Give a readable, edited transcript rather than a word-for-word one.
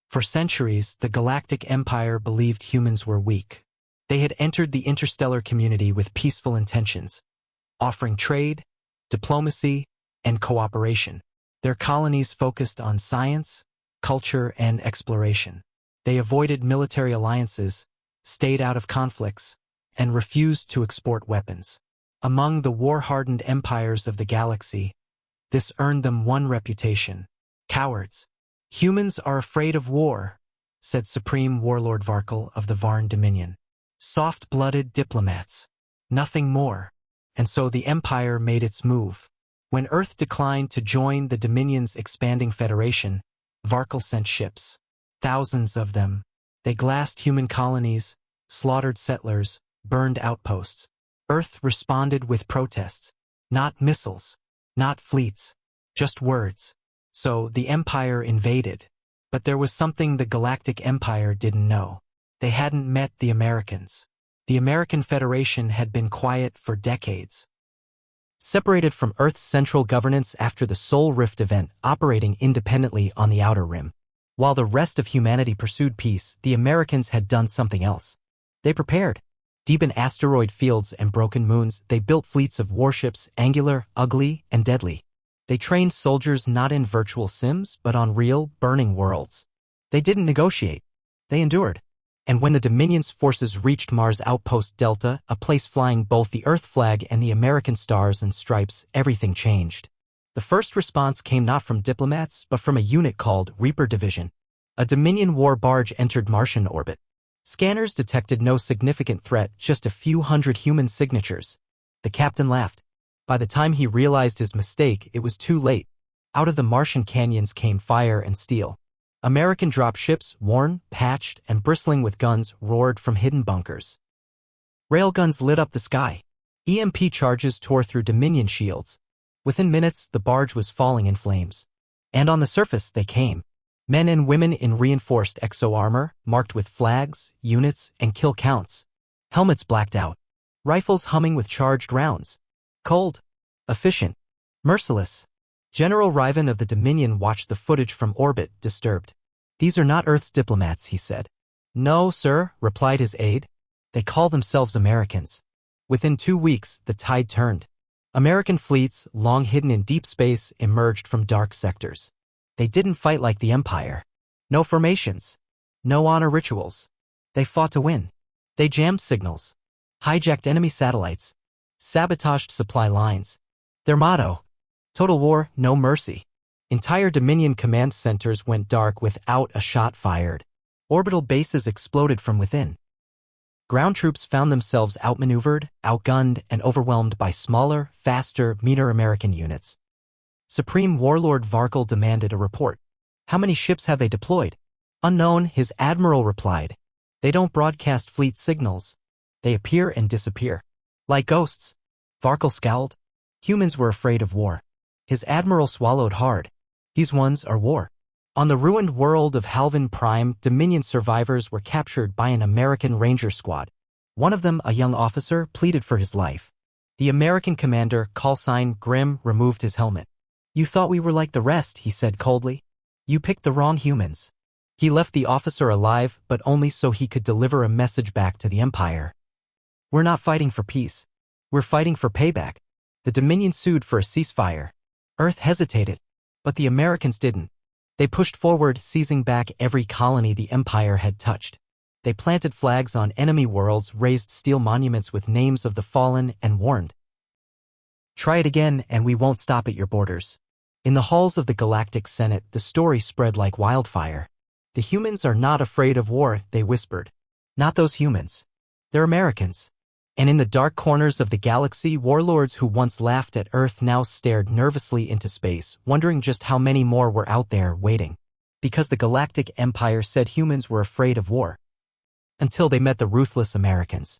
For centuries, the Galactic Empire believed humans were weak. They had entered the interstellar community with peaceful intentions, offering trade, diplomacy, and cooperation. Their colonies focused on science, culture, and exploration. They avoided military alliances, stayed out of conflicts, and refused to export weapons. Among the war-hardened empires of the galaxy, this earned them one reputation: cowards. Humans are afraid of war, said Supreme Warlord Varkal of the Varn Dominion. Soft-blooded diplomats. Nothing more. And so the Empire made its move. When Earth declined to join the Dominion's expanding federation, Varkal sent ships. Thousands of them. They glassed human colonies, slaughtered settlers, burned outposts. Earth responded with protests. Not missiles, not fleets, just words. So the Empire invaded. But there was something the Galactic Empire didn't know. They hadn't met the Americans. The American Federation had been quiet for decades. Separated from Earth's central governance after the Soul Rift event, operating independently on the Outer Rim. While the rest of humanity pursued peace, the Americans had done something else. They prepared. Deep in asteroid fields and broken moons, they built fleets of warships, angular, ugly, and deadly. They trained soldiers not in virtual sims, but on real, burning worlds. They didn't negotiate. They endured. And when the Dominion's forces reached Mars Outpost Delta, a place flying both the Earth flag and the American stars and stripes, everything changed. The first response came not from diplomats, but from a unit called Reaper Division. A Dominion war barge entered Martian orbit. Scanners detected no significant threat, just a few hundred human signatures. The captain laughed. By the time he realized his mistake, it was too late. Out of the Martian canyons came fire and steel. American dropships, worn, patched, and bristling with guns, roared from hidden bunkers. Railguns lit up the sky. EMP charges tore through Dominion shields. Within minutes, the barge was falling in flames. And on the surface, they came. Men and women in reinforced exo-armor, marked with flags, units, and kill counts. Helmets blacked out. Rifles humming with charged rounds. Cold. Efficient. Merciless. General Riven of the Dominion watched the footage from orbit, disturbed. "These are not Earth's diplomats," he said. "No, sir," replied his aide. "They call themselves Americans." Within 2 weeks, the tide turned. American fleets, long hidden in deep space, emerged from dark sectors. They didn't fight like the Empire. No formations. No honor rituals. They fought to win. They jammed signals. Hijacked enemy satellites. Sabotaged supply lines. Their motto: total war, no mercy. Entire Dominion command centers went dark without a shot fired. Orbital bases exploded from within. Ground troops found themselves outmaneuvered, outgunned, and overwhelmed by smaller, faster, meaner American units. Supreme Warlord Varkal demanded a report. "How many ships have they deployed?" "Unknown," his admiral replied. "They don't broadcast fleet signals. They appear and disappear. Like ghosts." Varkal scowled. Humans were afraid of war. His admiral swallowed hard. These ones are war. On the ruined world of Halvin Prime, Dominion survivors were captured by an American Ranger squad. One of them, a young officer, pleaded for his life. The American commander, callsign Grim, removed his helmet. "You thought we were like the rest," he said coldly. "You picked the wrong humans." He left the officer alive, but only so he could deliver a message back to the Empire. "We're not fighting for peace. We're fighting for payback." The Dominion sued for a ceasefire. Earth hesitated, but the Americans didn't. They pushed forward, seizing back every colony the Empire had touched. They planted flags on enemy worlds, raised steel monuments with names of the fallen, and warned, "Try it again, and we won't stop at your borders." In the halls of the Galactic Senate, the story spread like wildfire. "The humans are not afraid of war," they whispered. "Not those humans. They're Americans." And in the dark corners of the galaxy, warlords who once laughed at Earth now stared nervously into space, wondering just how many more were out there waiting. Because the Galactic Empire said humans were afraid of war. Until they met the ruthless Americans.